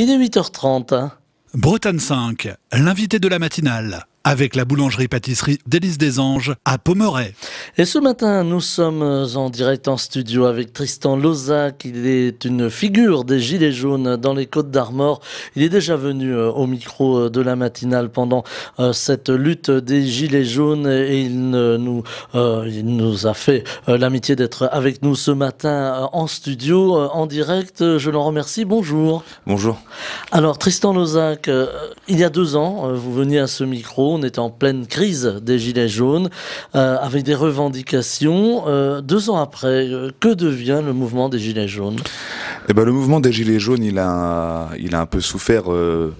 Il est 8h30. Bretagne 5, l'invité de la matinale, avec la boulangerie-pâtisserie d'Élise des Anges à Pommerais. Et ce matin, nous sommes en direct en studio avec Tristan Lozac. Il est une figure des Gilets jaunes dans les Côtes-d'Armor. Il est déjà venu au micro de la matinale pendant cette lutte des Gilets jaunes et il nous a fait l'amitié d'être avec nous ce matin en studio, en direct. Je l'en remercie. Bonjour. Bonjour. Alors Tristan Lozac, il y a 2 ans, vous veniez à ce micro. On était en pleine crise des Gilets jaunes, avec des revendications. 2 ans après, que devient le mouvement des Gilets jaunes ? Eh ben, le mouvement des Gilets jaunes, il a un peu souffert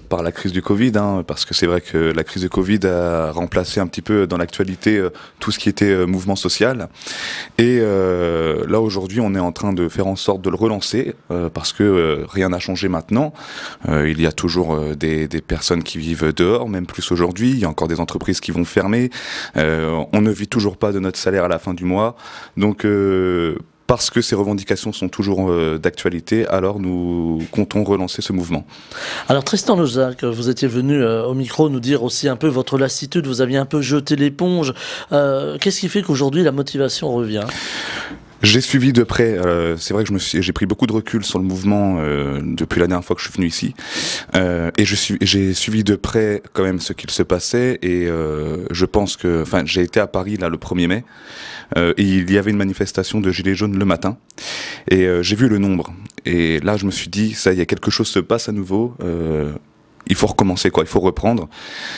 par la crise du Covid, parce que c'est vrai que la crise du Covid a remplacé un petit peu dans l'actualité tout ce qui était mouvement social. Et là, aujourd'hui, on est en train de faire en sorte de le relancer, parce que rien n'a changé maintenant. Il y a toujours des personnes qui vivent dehors, même plus aujourd'hui. Il y a encore des entreprises qui vont fermer. On ne vit toujours pas de notre salaire à la fin du mois. Donc, parce que ces revendications sont toujours d'actualité, alors nous comptons relancer ce mouvement. Alors Tristan Lozac, vous étiez venu au micro nous dire aussi un peu votre lassitude, vous aviez un peu jeté l'éponge. Qu'est-ce qui fait qu'aujourd'hui la motivation revient ? J'ai suivi de près, c'est vrai que j'ai pris beaucoup de recul sur le mouvement depuis la dernière fois que je suis venu ici, et j'ai suivi de près quand même ce qu'il se passait, et je pense que, enfin, j'ai été à Paris là le 1er mai, et il y avait une manifestation de Gilets jaunes le matin, et j'ai vu le nombre, et là je me suis dit, ça, il y a quelque chose se passe à nouveau. Il faut recommencer, quoi. Il faut reprendre.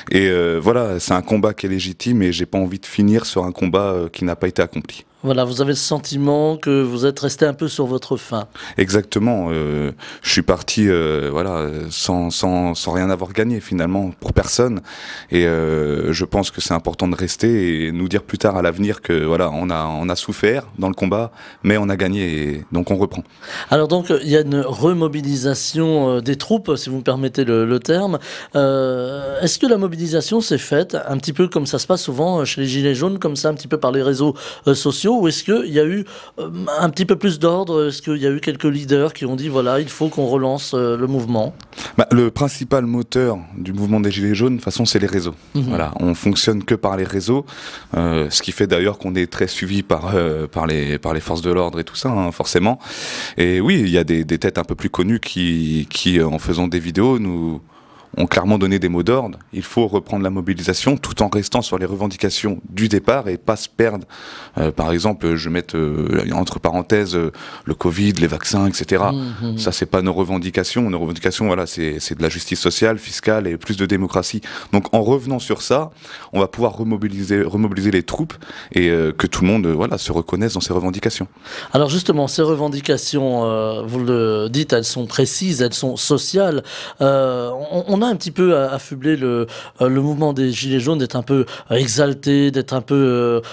Et voilà, c'est un combat qui est légitime et j'ai pas envie de finir sur un combat qui n'a pas été accompli. Voilà, vous avez le sentiment que vous êtes resté un peu sur votre faim. Exactement. Je suis parti, voilà, sans rien avoir gagné finalement pour personne. Et je pense que c'est important de rester et nous dire plus tard à l'avenir que voilà, on a souffert dans le combat, mais on a gagné et donc on reprend. Alors donc il y a une remobilisation des troupes, si vous me permettez le terme. Est-ce que la mobilisation s'est faite un petit peu comme ça se passe souvent chez les Gilets jaunes, comme ça, un petit peu par les réseaux sociaux? Ou est-ce qu'il y a eu un petit peu plus d'ordre? Est-ce qu'il y a eu quelques leaders qui ont dit voilà, il faut qu'on relance le mouvement? Le principal moteur du mouvement des Gilets jaunes, de toute façon, c'est les réseaux. Voilà, on fonctionne que par les réseaux, ce qui fait d'ailleurs qu'on est très suivi par les forces de l'ordre et tout ça, forcément. Et oui, il y a des têtes un peu plus connues qui en faisant des vidéos, nous ont clairement donné des mots d'ordre. Il faut reprendre la mobilisation tout en restant sur les revendications du départ et pas se perdre. Par exemple, je mets entre parenthèses le Covid, les vaccins, etc. Ça, c'est pas nos revendications. Nos revendications, voilà, c'est de la justice sociale, fiscale et plus de démocratie. Donc, en revenant sur ça, on va pouvoir remobiliser les troupes et que tout le monde, voilà, se reconnaisse dans ces revendications. Alors justement, ces revendications, vous le dites, elles sont précises, elles sont sociales. On a un petit peu affublé le mouvement des Gilets jaunes d'être un peu exalté, d'être un peu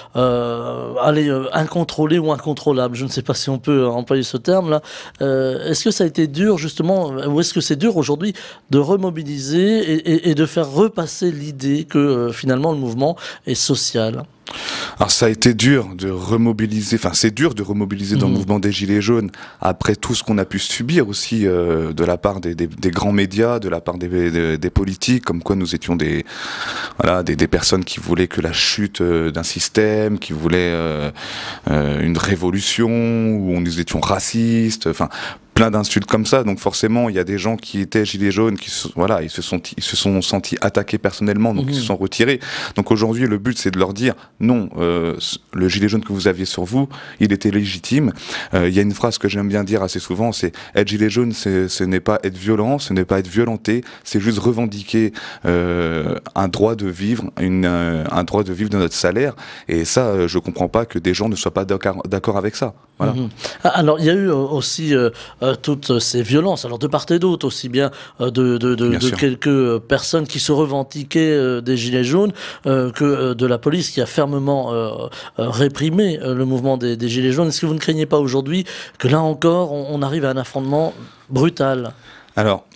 incontrôlé ou incontrôlable. Je ne sais pas si on peut employer ce terme-là. Est-ce que ça a été dur justement, ou est-ce que c'est dur aujourd'hui de remobiliser et de faire repasser l'idée que finalement le mouvement est social ? Alors ça a été dur de remobiliser, enfin c'est dur de remobiliser dans le mouvement des Gilets jaunes après tout ce qu'on a pu subir aussi de la part des grands médias, de la part des politiques, comme quoi nous étions des personnes qui voulaient que la chute d'un système, qui voulaient une révolution, où nous étions racistes, enfin plein d'insultes comme ça. Donc forcément il y a des gens qui étaient Gilets jaunes qui ils se sont sentis attaqués personnellement, donc ils se sont retirés. Donc aujourd'hui le but c'est de leur dire non, le gilet jaune que vous aviez sur vous, il était légitime. Il y a une phrase que j'aime bien dire assez souvent, c'est être gilet jaune, ce n'est pas être violent, ce n'est pas être violenté, c'est juste revendiquer un droit de vivre, un droit de vivre de notre salaire. Et ça, je comprends pas que des gens ne soient pas d'accord avec ça. Voilà. Alors il y a eu aussi toutes ces violences, alors de part et d'autre, aussi bien de quelques personnes qui se revendiquaient des Gilets jaunes que de la police qui a fermement réprimé le mouvement des Gilets jaunes. Est-ce que vous ne craignez pas aujourd'hui que là encore on arrive à un affrontement brutal? Alors,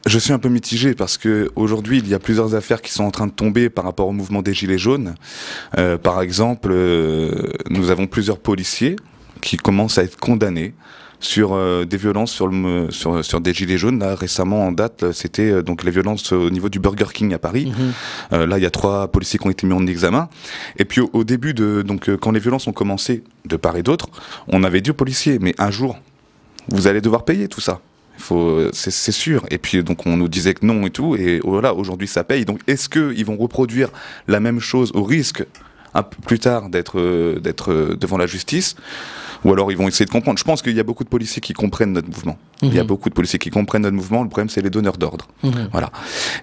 je suis un peu mitigé parce que aujourd'hui il y a plusieurs affaires qui sont en train de tomber par rapport au mouvement des Gilets jaunes. Par exemple, nous avons plusieurs policiers qui commencent à être condamnés sur des violences sur des gilets jaunes. Là, récemment, en date, c'était donc les violences au niveau du Burger King à Paris. Là, il y a 3 policiers qui ont été mis en examen. Et puis au début, quand les violences ont commencé de part et d'autre, on avait dit aux policiers, mais un jour, vous allez devoir payer tout ça. C'est sûr. Et puis donc on nous disait que non et tout. Et voilà, aujourd'hui ça paye. Donc est-ce qu'ils vont reproduire la même chose au risque un peu plus tard d'être devant la justice, ou alors ils vont essayer de comprendre. Je pense qu'il y a beaucoup de policiers qui comprennent notre mouvement. Il y a beaucoup de policiers qui comprennent notre mouvement. Le problème, c'est les donneurs d'ordre. Voilà.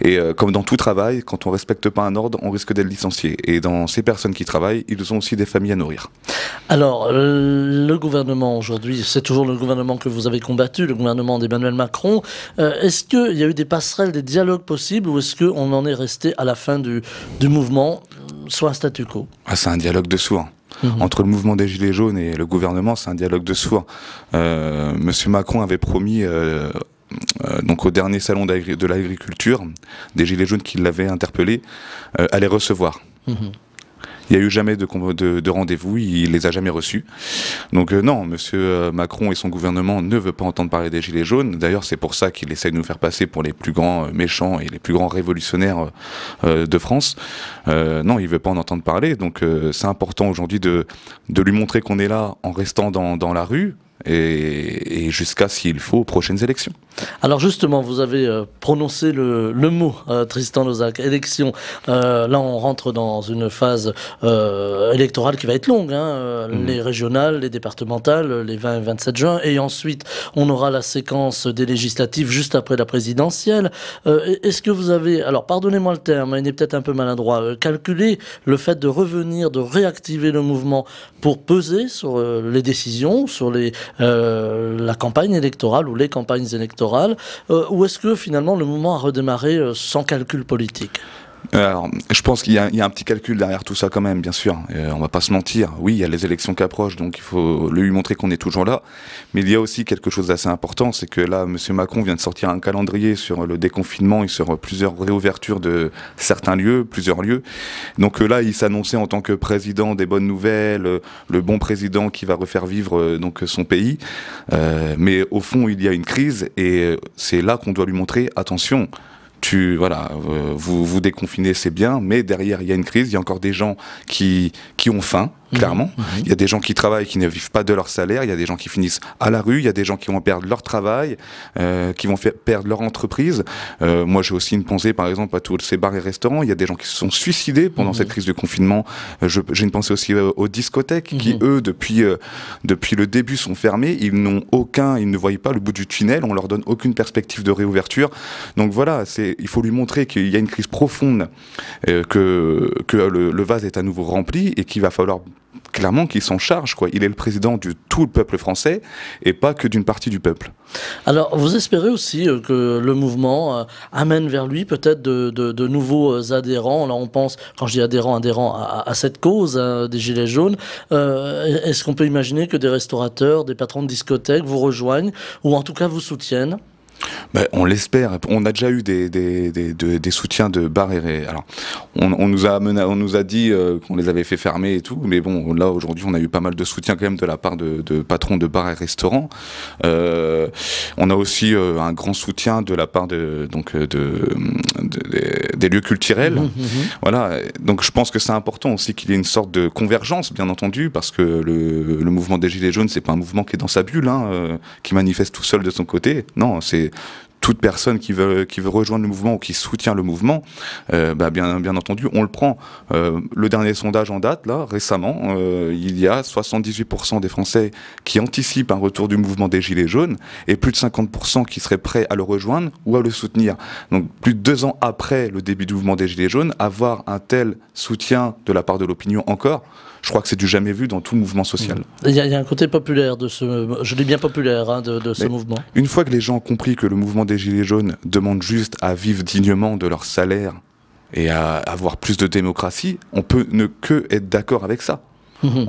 Et comme dans tout travail, quand on respecte pas un ordre, on risque d'être licencié. Et dans ces personnes qui travaillent, ils ont aussi des familles à nourrir. Alors, le gouvernement aujourd'hui, c'est toujours le gouvernement que vous avez combattu, le gouvernement d'Emmanuel Macron. Est-ce qu'il y a eu des passerelles, des dialogues possibles, ou est-ce qu'on en est resté à la fin du mouvement, soit un statu quo? C'est un dialogue de sourds. Entre le mouvement des Gilets jaunes et le gouvernement, c'est un dialogue de sourds. Monsieur Macron avait promis, donc au dernier salon de l'agriculture, des Gilets jaunes qui l'avaient interpellé, à les recevoir. Il n'y a eu jamais de rendez-vous, il les a jamais reçus. Donc non, monsieur Macron et son gouvernement ne veulent pas entendre parler des Gilets jaunes. D'ailleurs, c'est pour ça qu'il essaie de nous faire passer pour les plus grands méchants et les plus grands révolutionnaires de France. Non, il ne veut pas en entendre parler. Donc c'est important aujourd'hui de lui montrer qu'on est là en restant dans la rue, et jusqu'à, s'il faut, aux prochaines élections. Alors justement, vous avez prononcé le mot, Tristan Lozac, élection. Là, on rentre dans une phase électorale qui va être longue, les régionales, les départementales, les 20 et 27 juin, et ensuite, on aura la séquence des législatives juste après la présidentielle. Est-ce que vous avez, alors pardonnez-moi le terme, il est peut-être un peu maladroit, calculé le fait de revenir, de réactiver le mouvement pour peser sur les décisions, sur la campagne électorale ou les campagnes électorales, ou est-ce que finalement le mouvement a redémarré sans calcul politique ? Alors, je pense qu'il y a un petit calcul derrière tout ça quand même, bien sûr. On va pas se mentir. Oui, il y a les élections qui approchent, donc il faut lui montrer qu'on est toujours là. Mais il y a aussi quelque chose d'assez important, c'est que là, monsieur Macron vient de sortir un calendrier sur le déconfinement et sur plusieurs réouvertures de certains lieux, plusieurs lieux. Donc là, il s'annonçait en tant que président des bonnes nouvelles, le bon président qui va refaire vivre donc son pays. Mais au fond, il y a une crise et c'est là qu'on doit lui montrer, attention. Vous déconfinez, c'est bien, mais derrière, il y a une crise, il y a encore des gens qui ont faim, clairement. Il y a des gens qui travaillent, qui ne vivent pas de leur salaire, il y a des gens qui finissent à la rue, il y a des gens qui vont perdre leur travail, qui vont perdre leur entreprise. Moi, j'ai aussi une pensée, par exemple, à tous ces bars et restaurants. Il y a des gens qui se sont suicidés pendant cette crise de confinement. J'ai une pensée aussi aux discothèques, qui, eux, depuis le début, sont fermés. Ils ne voient pas le bout du tunnel, on leur donne aucune perspective de réouverture. Donc voilà, il faut lui montrer qu'il y a une crise profonde, que le vase est à nouveau rempli et qu'il va falloir clairement qu'il s'en charge, quoi. Il est le président de tout le peuple français et pas que d'une partie du peuple. Alors, vous espérez aussi que le mouvement amène vers lui peut-être de nouveaux adhérents. Là, on pense, quand je dis adhérents à cette cause des Gilets jaunes. Est-ce qu'on peut imaginer que des restaurateurs, des patrons de discothèques vous rejoignent ou en tout cas vous soutiennent ? On l'espère. On a déjà eu des soutiens de bars et... Alors, on nous a dit qu'on les avait fait fermer et tout, mais bon, là aujourd'hui, on a eu pas mal de soutien quand même de la part de patrons de bars et restaurants. On a aussi un grand soutien de la part des lieux culturels. Voilà. Donc, je pense que c'est important aussi qu'il y ait une sorte de convergence, bien entendu, parce que le mouvement des Gilets jaunes, c'est pas un mouvement qui est dans sa bulle, qui manifeste tout seul de son côté. Non, c'est toute personne qui veut rejoindre le mouvement ou qui soutient le mouvement, bien entendu, on le prend. Le dernier sondage en date, là, récemment, il y a 78% des Français qui anticipent un retour du mouvement des Gilets jaunes et plus de 50% qui seraient prêts à le rejoindre ou à le soutenir. Donc, plus de 2 ans après le début du mouvement des Gilets jaunes, avoir un tel soutien de la part de l'opinion encore, je crois que c'est du jamais vu dans tout mouvement social. Il y a un côté populaire je dis bien populaire, de ce mouvement. Une fois que les gens ont compris que le mouvement des Gilets jaunes demande juste à vivre dignement de leur salaire et à avoir plus de démocratie, on peut ne que être d'accord avec ça.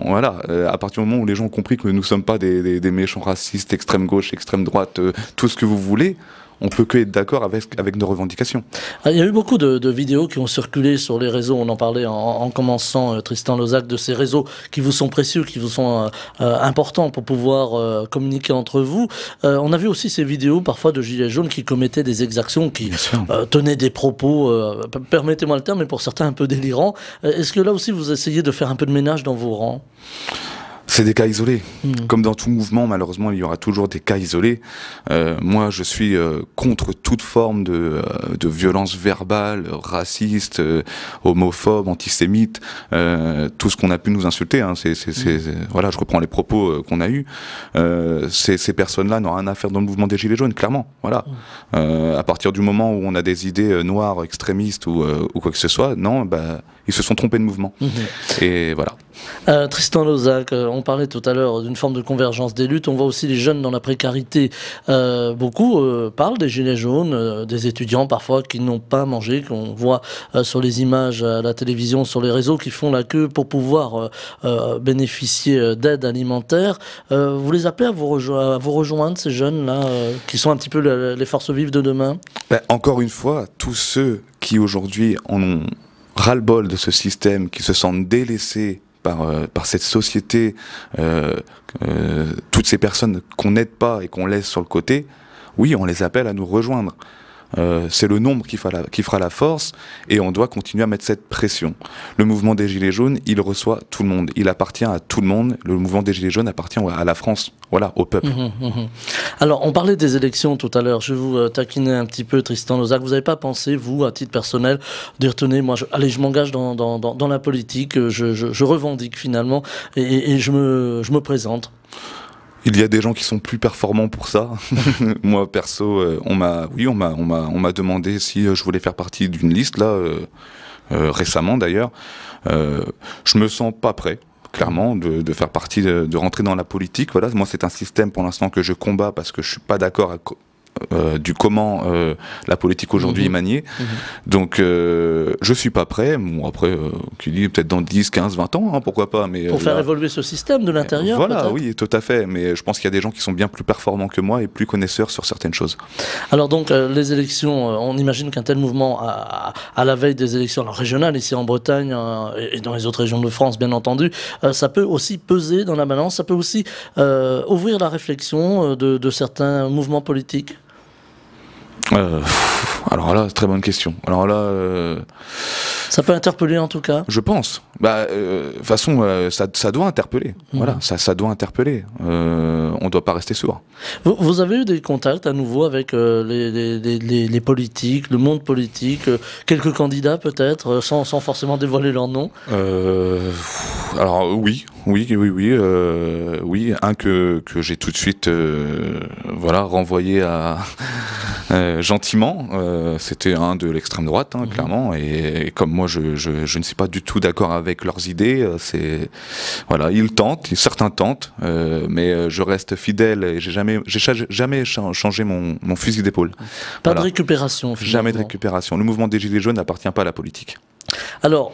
Voilà, à partir du moment où les gens ont compris que nous ne sommes pas des méchants racistes, extrême gauche, extrême droite, tout ce que vous voulez, on peut que être d'accord avec nos revendications. Il y a eu beaucoup de vidéos qui ont circulé sur les réseaux, on en parlait en commençant, Tristan Lozac, de ces réseaux qui vous sont précieux, qui vous sont importants pour pouvoir communiquer entre vous. On a vu aussi ces vidéos parfois de gilets jaunes qui commettaient des exactions, qui tenaient des propos, permettez-moi le terme, mais pour certains un peu délirants. Est-ce que là aussi vous essayez de faire un peu de ménage dans vos rangs ? C'est des cas isolés. Comme dans tout mouvement, malheureusement, il y aura toujours des cas isolés. Moi, je suis contre toute forme de violence verbale, raciste, homophobe, antisémite, tout ce qu'on a pu nous insulter. Hein. Voilà, je reprends les propos qu'on a eus. Ces personnes-là n'ont rien à faire dans le mouvement des Gilets jaunes, clairement. Voilà. À partir du moment où on a des idées noires, extrémistes ou quoi que ce soit, non, ils se sont trompés de mouvement. Et voilà. Tristan Lozac, on parlait tout à l'heure d'une forme de convergence des luttes. On voit aussi les jeunes dans la précarité. Beaucoup parlent des gilets jaunes, des étudiants parfois qui n'ont pas mangé, qu'on voit sur les images à la télévision, sur les réseaux, qui font la queue pour pouvoir bénéficier d'aide alimentaire. Vous les appelez à vous rejoindre, ces jeunes-là, qui sont un petit peu les forces vives de demain? Encore une fois, tous ceux qui aujourd'hui en ont ras-le-bol de ce système, qui se sentent délaissés par cette société, toutes ces personnes qu'on n'aide pas et qu'on laisse sur le côté, oui, on les appelle à nous rejoindre. C'est le nombre qui fera la force, et on doit continuer à mettre cette pression. Le mouvement des Gilets jaunes, il reçoit tout le monde, il appartient à tout le monde. Le mouvement des Gilets jaunes appartient à la France, voilà, au peuple. Alors, on parlait des élections tout à l'heure. Je vais vous taquiner un petit peu, Tristan Lozac. Vous n'avez pas pensé, vous, à titre personnel, de dire, tenez, moi, je m'engage dans la politique, je revendique finalement, et je me présente? Il y a des gens qui sont plus performants pour ça. Moi, perso, on m'a demandé si je voulais faire partie d'une liste, là, récemment d'ailleurs. Je me sens pas prêt, clairement, de faire partie, de rentrer dans la politique. Voilà, moi, c'est un système pour l'instant que je combats parce que je suis pas d'accord du comment la politique aujourd'hui est maniée. Donc je suis pas prêt. Bon, après, qui dit peut-être dans 10, 15, 20 ans, hein, pourquoi pas. Mais pour faire évoluer ce système de l'intérieur. Voilà, oui, tout à fait. Mais je pense qu'il y a des gens qui sont bien plus performants que moi et plus connaisseurs sur certaines choses. Alors donc, les élections, on imagine qu'un tel mouvement, à la veille des élections régionales, ici en Bretagne et dans les autres régions de France, bien entendu, ça peut aussi peser dans la balance, ça peut aussi ouvrir la réflexion de certains mouvements politiques. Alors là, très bonne question. Alors là, ça peut interpeller en tout cas. Je pense. De toute façon, ça doit interpeller. Voilà, ça doit interpeller. On doit pas rester sourd. Vous avez eu des contacts à nouveau avec les politiques, le monde politique, quelques candidats peut-être, sans forcément dévoiler leur nom? Alors oui, un que j'ai tout de suite, renvoyé gentiment. C'était un de l'extrême droite, hein, clairement, et comme moi je ne suis pas du tout d'accord avec leurs idées, certains tentent, mais je reste fidèle et j'ai jamais changé mon fusil d'épaule. Pas de récupération finalement. Jamais de récupération. Le mouvement des Gilets jaunes n'appartient pas à la politique. Alors,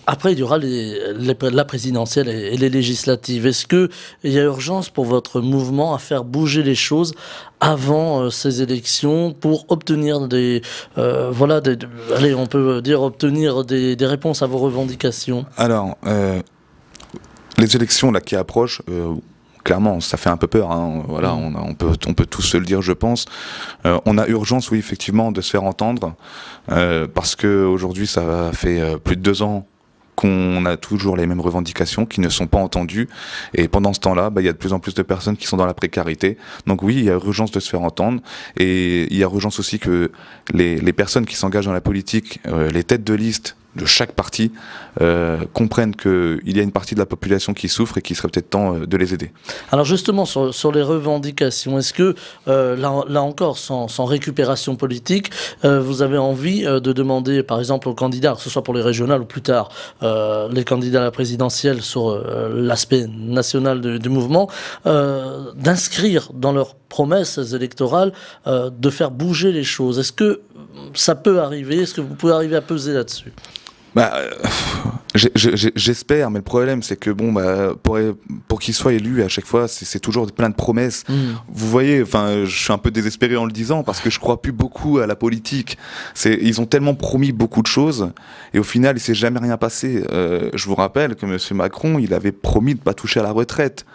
après, il y aura la présidentielle et les législatives. Est-ce qu'il y a urgence pour votre mouvement à faire bouger les choses avant ces élections pour obtenir on peut dire obtenir des réponses à vos revendications? Alors, les élections là qui approchent, clairement, ça fait un peu peur, hein. Voilà, on peut tous se le dire, je pense. On a urgence, oui, effectivement, de se faire entendre, parce que aujourd'hui, ça fait plus de 2 ans qu'on a toujours les mêmes revendications qui ne sont pas entendues, et pendant ce temps-là, il y a de plus en plus de personnes qui sont dans la précarité. Donc oui, il y a urgence de se faire entendre, et il y a urgence aussi que les personnes qui s'engagent dans la politique, les têtes de liste de chaque parti, comprennent qu'il y a une partie de la population qui souffre et qu'il serait peut-être temps de les aider. Alors justement, sur les revendications, est-ce que, là encore, sans récupération politique, vous avez envie de demander, par exemple, aux candidats, que ce soit pour les régionales ou plus tard, les candidats à la présidentielle sur l'aspect national du mouvement, d'inscrire dans leurs promesses électorales de faire bouger les choses? Est-ce que ça peut arriver? Est-ce que vous pouvez arriver à peser là-dessus? J'espère, mais le problème c'est que bon, pour qu'il soit élu à chaque fois, c'est toujours plein de promesses. Vous voyez, enfin, je suis un peu désespéré en le disant parce que je crois plus beaucoup à la politique. Ils ont tellement promis beaucoup de choses et au final, il s'est jamais rien passé. Je vous rappelle que Monsieur Macron, il avait promis de pas toucher à la retraite.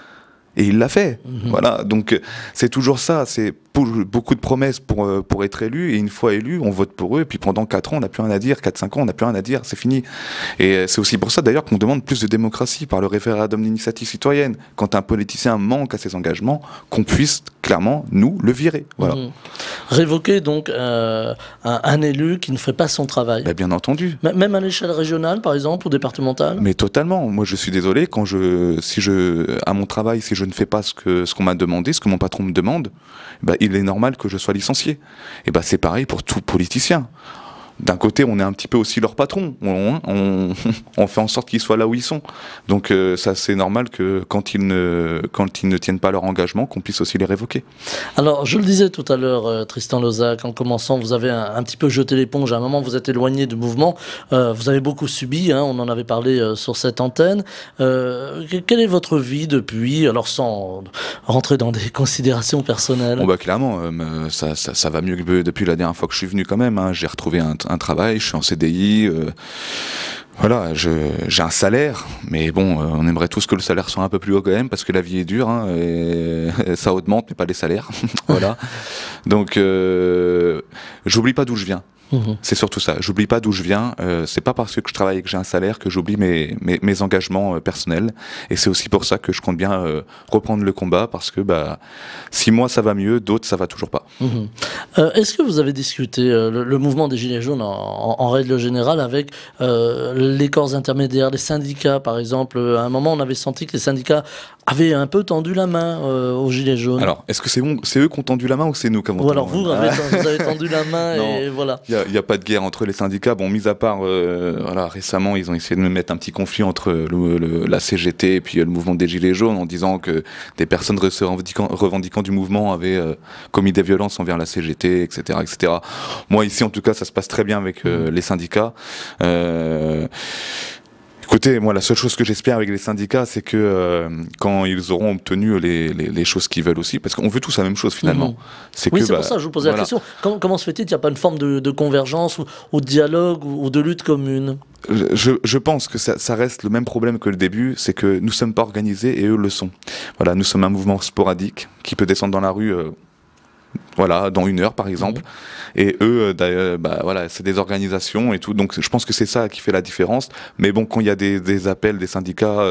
Et il l'a fait. Voilà. Donc, c'est toujours ça. C'est beaucoup de promesses pour être élu. Et une fois élu, on vote pour eux. Et puis pendant 4 ans, on n'a plus rien à dire. 4-5 ans, on n'a plus rien à dire. C'est fini. Et c'est aussi pour ça, d'ailleurs, qu'on demande plus de démocratie par le référendum d'initiative citoyenne. Quand un politicien manque à ses engagements, qu'on puisse clairement, nous, le virer. Voilà. Révoquer donc un élu qui ne ferait pas son travail. Bien entendu. Même à l'échelle régionale, par exemple, ou départementale. Mais totalement. Moi, je suis désolé. À mon travail, si je ne fais pas ce qu'on m'a demandé, ce que mon patron me demande, il est normal que je sois licencié. Et c'est pareil pour tout politicien. D'un côté, on est un petit peu aussi leur patron. On fait en sorte qu'ils soient là où ils sont. Donc ça, c'est normal que quand ils ne tiennent pas leur engagement, qu'on puisse aussi les révoquer. Alors, je le disais tout à l'heure, Tristan Lozac, en commençant, vous avez un petit peu jeté l'éponge. À un moment, vous êtes éloigné du mouvement. Vous avez beaucoup subi, on en avait parlé sur cette antenne. Quelle est votre vie depuis? Alors, sans rentrer dans des considérations personnelles. Clairement, ça va mieux que depuis la dernière fois que je suis venu quand même. J'ai retrouvé un travail, je suis en CDI, voilà, j'ai un salaire, mais bon, on aimerait tous que le salaire soit un peu plus haut quand même, parce que la vie est dure, et ça augmente, mais pas les salaires, voilà. Donc, j'oublie pas d'où je viens. C'est surtout ça, j'oublie pas d'où je viens, c'est pas parce que je travaille et que j'ai un salaire que j'oublie mes engagements personnels, et c'est aussi pour ça que je compte bien reprendre le combat, parce que si moi ça va mieux, d'autres ça va toujours pas. Est-ce que vous avez discuté le mouvement des Gilets jaunes en règle générale avec les corps intermédiaires, les syndicats par exemple? À un moment on avait senti que les syndicats avaient un peu tendu la main aux Gilets jaunes. Alors, est-ce que c'est eux qui ont tendu la main ou c'est nous qui avons tendu la main? Ou alors vous avez tendu la main et voilà. Il n'y a pas de guerre entre les syndicats. Bon, mis à part, voilà, récemment, ils ont essayé de me mettre un petit conflit entre la CGT et puis le mouvement des Gilets jaunes en disant que des personnes revendiquant du mouvement avaient commis des violences envers la CGT, etc., etc. Moi, ici, en tout cas, ça se passe très bien avec les syndicats. Écoutez, moi, la seule chose que j'espère avec les syndicats, c'est que quand ils auront obtenu les choses qu'ils veulent aussi, parce qu'on veut tous la même chose finalement. C'est pour ça que je vous posais la question. Comment se fait-il qu'il n'y a pas une forme de convergence ou de dialogue ou de lutte commune? Je pense que ça reste le même problème que le début, c'est que nous ne sommes pas organisés et eux le sont. Voilà, nous sommes un mouvement sporadique qui peut descendre dans la rue... voilà, dans 1 heure par exemple, et eux, voilà, c'est des organisations et tout, donc je pense que c'est ça qui fait la différence. Mais bon, quand il y a des appels des syndicats,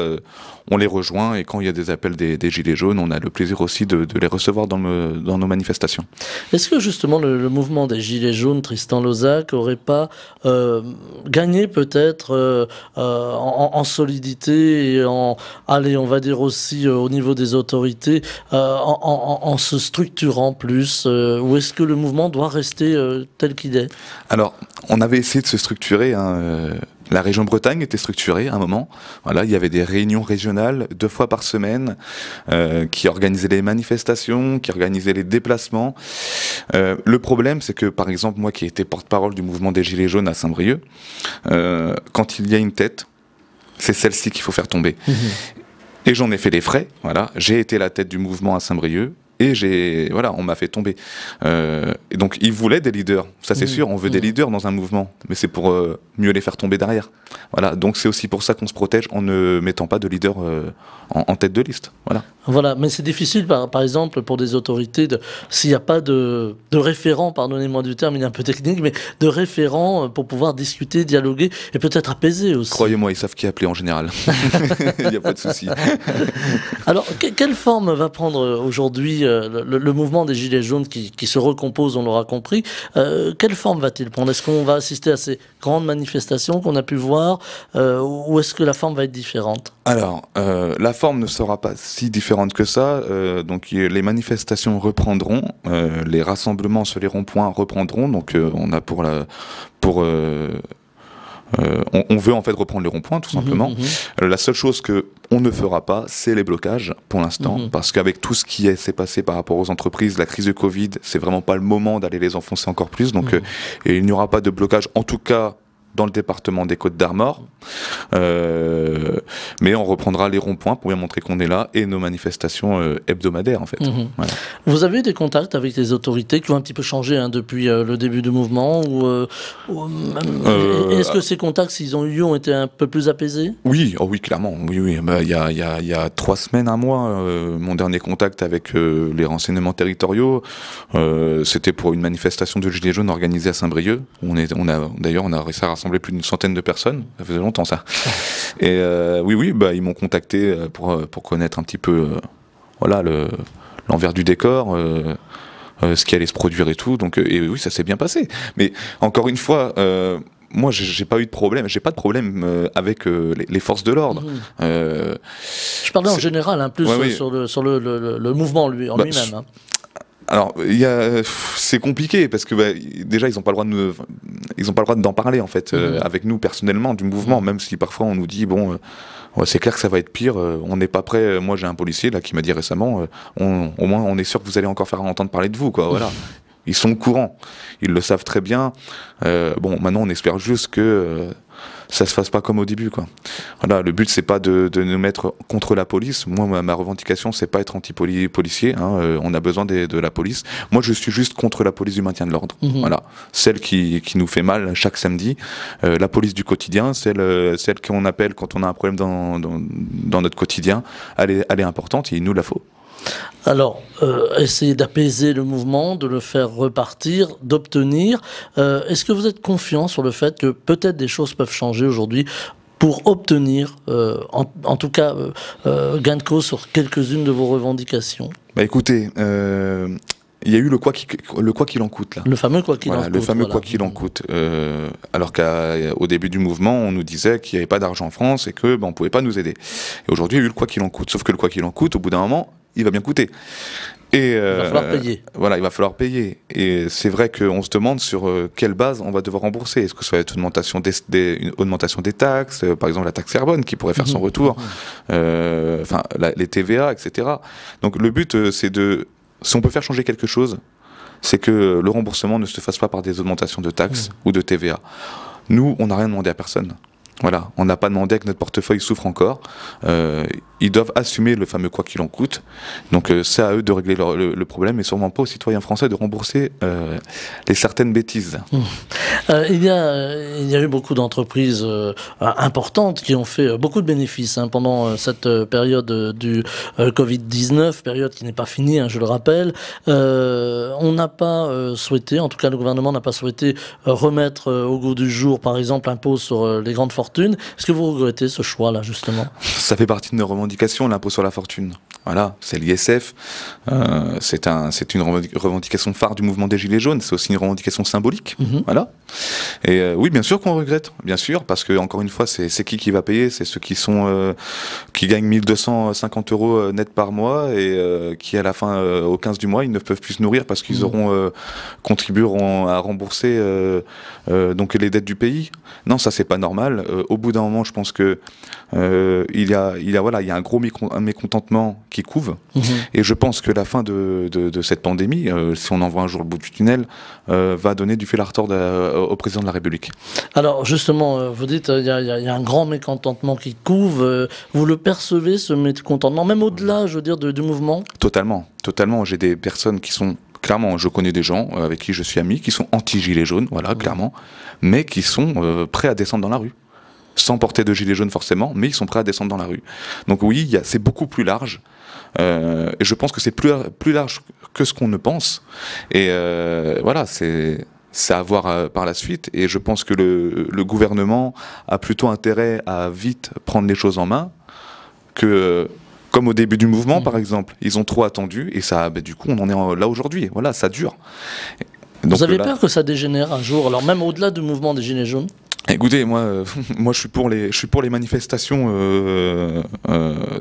on les rejoint, et quand il y a des appels des Gilets jaunes, on a le plaisir aussi de les recevoir dans nos manifestations. Est-ce que justement le mouvement des Gilets jaunes, Tristan Lozac, aurait pas gagné peut-être en solidité et allez, on va dire aussi au niveau des autorités, en se structurant plus, ou est-ce que le mouvement doit rester tel qu'il est? Alors, on avait essayé de se structurer, la région Bretagne était structurée à un moment. Voilà, il y avait des réunions régionales 2 fois par semaine qui organisaient les manifestations, qui organisaient les déplacements. Le problème, c'est que, par exemple, moi qui étais porte-parole du mouvement des Gilets jaunes à Saint-Brieuc, quand il y a une tête, c'est celle-ci qu'il faut faire tomber. Et j'en ai fait les frais. Voilà, j'ai été la tête du mouvement à Saint-Brieuc. Et voilà, on m'a fait tomber. Et donc, ils voulaient des leaders, ça c'est sûr. On veut des leaders dans un mouvement, mais c'est pour mieux les faire tomber derrière. Voilà, donc c'est aussi pour ça qu'on se protège en ne mettant pas de leader en tête de liste. Voilà. Voilà, mais c'est difficile, par exemple, pour des autorités, s'il n'y a pas de référent, pardonnez-moi du terme, il est un peu technique, mais de référent pour pouvoir discuter, dialoguer et peut-être apaiser aussi. Croyez-moi, ils savent qui appeler en général. Il n'y a pas de souci. Alors, quelle forme va prendre aujourd'hui le mouvement des Gilets jaunes qui se recompose, on l'aura compris? Quelle forme va-t-il prendre? Est-ce qu'on va assister à ces grandes manifestations qu'on a pu voir, ou est-ce que la forme va être différente? Alors, la forme ne sera pas si différente que ça. Donc, les manifestations reprendront, les rassemblements sur les ronds-points reprendront. Donc, on a on veut en fait reprendre les ronds-points tout simplement. La seule chose qu'on ne fera pas, c'est les blocages pour l'instant, parce qu'avec tout ce qui s'est passé par rapport aux entreprises, la crise de Covid, c'est vraiment pas le moment d'aller les enfoncer encore plus. Donc il n'y aura pas de blocage, en tout cas dans le département des Côtes-d'Armor, mais on reprendra les ronds-points pour bien montrer qu'on est là et nos manifestations hebdomadaires en fait. Voilà. Vous avez eu des contacts avec les autorités qui ont un petit peu changé depuis le début du mouvement est-ce que ces contacts, s'ils ont eu lieu, ont été un peu plus apaisés? Oui, oh oui, clairement. Oui. Bah, il y a 3 semaines, un mois, mon dernier contact avec les renseignements territoriaux, c'était pour une manifestation de Gilets jaunes organisée à Saint-Brieuc. D'ailleurs, on a réussi à rassembler plus d'une centaine de personnes. Ça faisait longtemps, ça. Et oui, bah, ils m'ont contacté pour connaître un petit peu voilà, l'envers du décor. Ce qui allait se produire et tout, donc et oui, ça s'est bien passé. Mais encore une fois, moi, j'ai pas eu de problème, j'ai pas de problème avec les forces de l'ordre. Je parlais en général, plus sur le mouvement lui, en lui-même. Hein. Alors, c'est compliqué parce que déjà ils ont pas le droit d'en parler en fait avec nous personnellement du mouvement, même si parfois on nous dit bon. C'est clair que ça va être pire, on n'est pas prêt. Moi j'ai un policier là qui m'a dit récemment, au moins on est sûr que vous allez encore faire entendre parler de vous, quoi. Voilà. Ils sont au courant, ils le savent très bien. Bon, maintenant on espère juste que ça se fasse pas comme au début, quoi. Voilà, le but c'est pas de nous mettre contre la police. Moi, ma revendication c'est pas être anti-policier. On a besoin de la police. Moi, je suis juste contre la police du maintien de l'ordre. Voilà, celle qui nous fait mal chaque samedi. La police du quotidien, celle qu'on appelle quand on a un problème dans notre quotidien. Elle est importante et il nous la faut. Alors, essayer d'apaiser le mouvement, de le faire repartir, d'obtenir. Est-ce que vous êtes confiant sur le fait que peut-être des choses peuvent changer aujourd'hui pour obtenir, en tout cas, gain de cause sur quelques-unes de vos revendications? Bah écoutez, il y a eu le quoi qu'il en coûte là. Le fameux quoi qu'il en coûte. Le fameux quoi qu'il en coûte. Alors qu'au début du mouvement, on nous disait qu'il n'y avait pas d'argent en France et que on pouvait pas nous aider. Et aujourd'hui, il y a eu le quoi qu'il en coûte. Sauf que le quoi qu'il en coûte, au bout d'un moment, il va bien coûter. Et il va falloir payer. Voilà, il va falloir payer. Et c'est vrai qu'on se demande sur quelle base on va devoir rembourser. Est-ce que ça va être une augmentation des taxes, par exemple la taxe carbone qui pourrait faire son retour, enfin les TVA, etc. Donc le but, c'est si on peut faire changer quelque chose, c'est que le remboursement ne se fasse pas par des augmentations de taxes ou de TVA. Nous, on n'a rien demandé à personne. Voilà, on n'a pas demandé que notre portefeuille souffre encore. Ils doivent assumer le fameux quoi qu'il en coûte. Donc c'est à eux de régler le problème et sûrement pas aux citoyens français de rembourser les certaines bêtises. Il y a eu beaucoup d'entreprises importantes qui ont fait beaucoup de bénéfices pendant cette période du Covid-19, période qui n'est pas finie, je le rappelle. On n'a pas souhaité, en tout cas le gouvernement n'a pas souhaité remettre au goût du jour, par exemple, l'impôt sur les grandes fortunes. Est-ce que vous regrettez ce choix-là, justement? Ça fait partie de nos revendications, l'impôt sur la fortune. Voilà, c'est l'ISF. C'est une revendication phare du mouvement des Gilets jaunes. C'est aussi une revendication symbolique. Voilà. Et oui, bien sûr qu'on regrette, bien sûr, parce que encore une fois, c'est qui va payer? C'est ceux qui gagnent 1250 € net par mois et qui, à la fin, au 15 du mois, ils ne peuvent plus se nourrir parce qu'ils contribueront à rembourser donc les dettes du pays. Non, ça c'est pas normal. Au bout d'un moment, je pense que il y a un gros mécontentement qui couve. Et je pense que la fin de cette pandémie, si on en voit un jour le bout du tunnel, va donner du fil à retordre au président de la République. Alors justement, vous dites il y a un grand mécontentement qui couve. Vous le percevez, ce mécontentement, même au-delà, je veux dire, du mouvement? Totalement. J'ai des personnes qui sont... Clairement, je connais des gens avec qui je suis ami, qui sont anti-gilets jaunes, voilà, clairement, mais qui sont prêts à descendre dans la rue. Sans porter de gilets jaunes forcément, mais ils sont prêts à descendre dans la rue. Donc oui, c'est beaucoup plus large. Et je pense que c'est plus large que ce qu'on ne pense. Et voilà, c'est à voir par la suite. Et je pense que le gouvernement a plutôt intérêt à vite prendre les choses en main que... Comme au début du mouvement, par exemple, ils ont trop attendu et ça, du coup, on en est là aujourd'hui. Voilà, ça dure. Donc, vous avez peur que ça dégénère un jour, alors même au-delà du mouvement des Gilets jaunes? Écoutez, moi, je suis pour les manifestations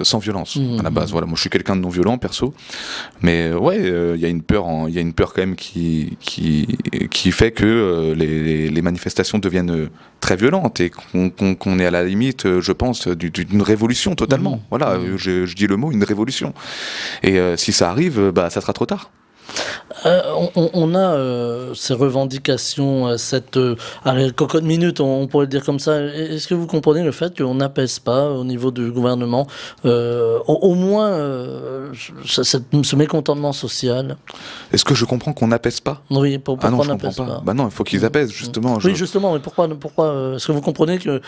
sans violence à la base. Voilà, moi, je suis quelqu'un de non violent perso, mais ouais, il y a une peur quand même qui fait que les manifestations deviennent très violentes et qu'on est à la limite, je pense, d'une révolution totalement. Voilà, je dis le mot, une révolution. Et si ça arrive, ça sera trop tard. On a ces revendications, cette allez, cocotte minute, on pourrait le dire comme ça. Est-ce que vous comprenez le fait qu'on n'apaise pas au niveau du gouvernement au moins ce mécontentement social? Est-ce que je comprends qu'on n'apaise pas? Oui, pourquoi non, on je comprends n'apaise pas? Bah non, il faut qu'ils apaisent, justement. Oui, justement, mais pourquoi est-ce que vous comprenez que,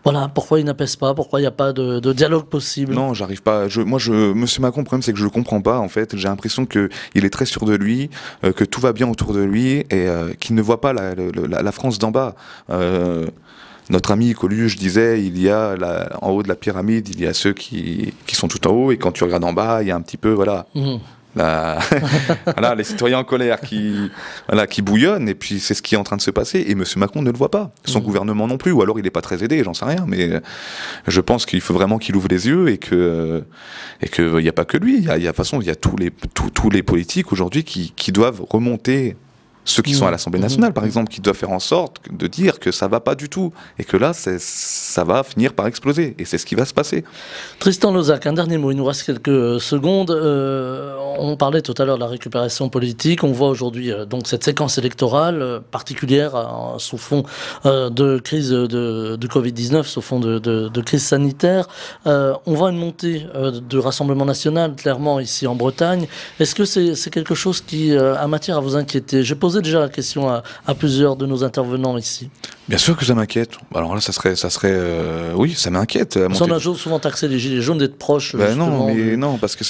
voilà, pourquoi ils n'apaisent pas? Pourquoi il n'y a pas de dialogue possible? Non, j'arrive pas. Monsieur Macron, le problème, c'est que je le comprends pas, en fait. J'ai l'impression qu'il est très sûr de lui, que tout va bien autour de lui, et qu'il ne voit pas la France d'en bas. Notre ami Coluche disait, en haut de la pyramide, il y a ceux qui sont tout en haut, et quand tu regardes en bas, il y a un petit peu, voilà. Voilà, les citoyens en colère qui bouillonnent, et puis c'est ce qui est en train de se passer, et M. Macron ne le voit pas, son gouvernement non plus, ou alors il n'est pas très aidé, j'en sais rien, mais je pense qu'il faut vraiment qu'il ouvre les yeux, et que il n'y a pas que lui, de toute façon, il y a tous les politiques aujourd'hui qui doivent remonter. Ceux qui sont à l'Assemblée nationale, par exemple, qui doivent faire en sorte de dire que ça va pas du tout, et que là, ça va finir par exploser, et c'est ce qui va se passer. Tristan Lozac, un dernier mot, il nous reste quelques secondes. On parlait tout à l'heure de la récupération politique, on voit aujourd'hui donc cette séquence électorale particulière sous fond de crise de Covid-19, sous fond de crise sanitaire. On voit une montée de Rassemblement national, clairement, ici en Bretagne. Est-ce que c'est quelque chose qui a matière à vous inquiéter? J'ai posé déjà la question à plusieurs de nos intervenants ici. Bien sûr que ça m'inquiète. Alors là, ça serait, oui, ça m'inquiète. On a souvent taxé les Gilets jaunes d'être proches. Non, parce que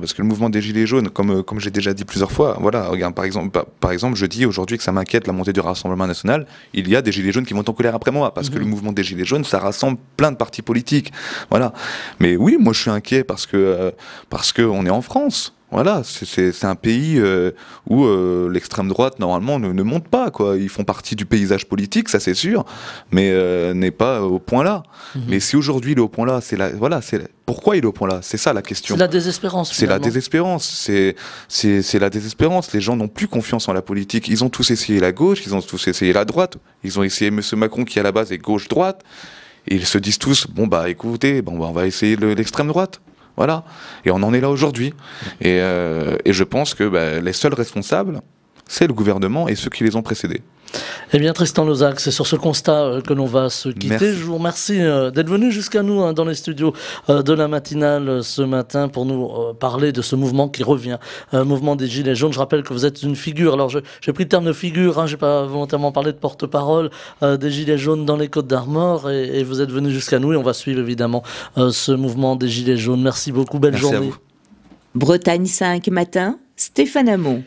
parce que le mouvement des Gilets jaunes, comme j'ai déjà dit plusieurs fois, voilà, regarde, par exemple, je dis aujourd'hui que ça m'inquiète la montée du Rassemblement national. Il y a des Gilets jaunes qui montent en colère après moi, parce que le mouvement des Gilets jaunes, ça rassemble plein de partis politiques, voilà. Mais oui, moi je suis inquiet parce que on est en France. Voilà, c'est un pays où l'extrême droite, normalement, ne monte pas, quoi. Ils font partie du paysage politique, ça c'est sûr, mais n'est pas au point là. Mais si aujourd'hui il est au point là, pourquoi il est au point là? C'est ça la question. C'est la désespérance, c'est la désespérance. C'est la désespérance. Les gens n'ont plus confiance en la politique. Ils ont tous essayé la gauche, ils ont tous essayé la droite. Ils ont essayé M. Macron qui, à la base, est gauche-droite. Et ils se disent tous, bon bah écoutez, on va essayer l'extrême droite. Voilà, et on en est là aujourd'hui. Et je pense que les seuls responsables, c'est le gouvernement et ceux qui les ont précédés. Eh bien, Tristan Lozac, c'est sur ce constat que l'on va se quitter. Merci. Je vous remercie d'être venu jusqu'à nous dans les studios de la matinale ce matin pour nous parler de ce mouvement qui revient, mouvement des Gilets jaunes. Je rappelle que vous êtes une figure. Alors, j'ai pris le terme de figure, j'ai pas volontairement parlé de porte-parole des Gilets jaunes dans les Côtes-d'Armor, et vous êtes venu jusqu'à nous, et on va suivre évidemment ce mouvement des Gilets jaunes. Merci beaucoup, belle journée. À vous. Bretagne 5 matin, Stéphane Hamon.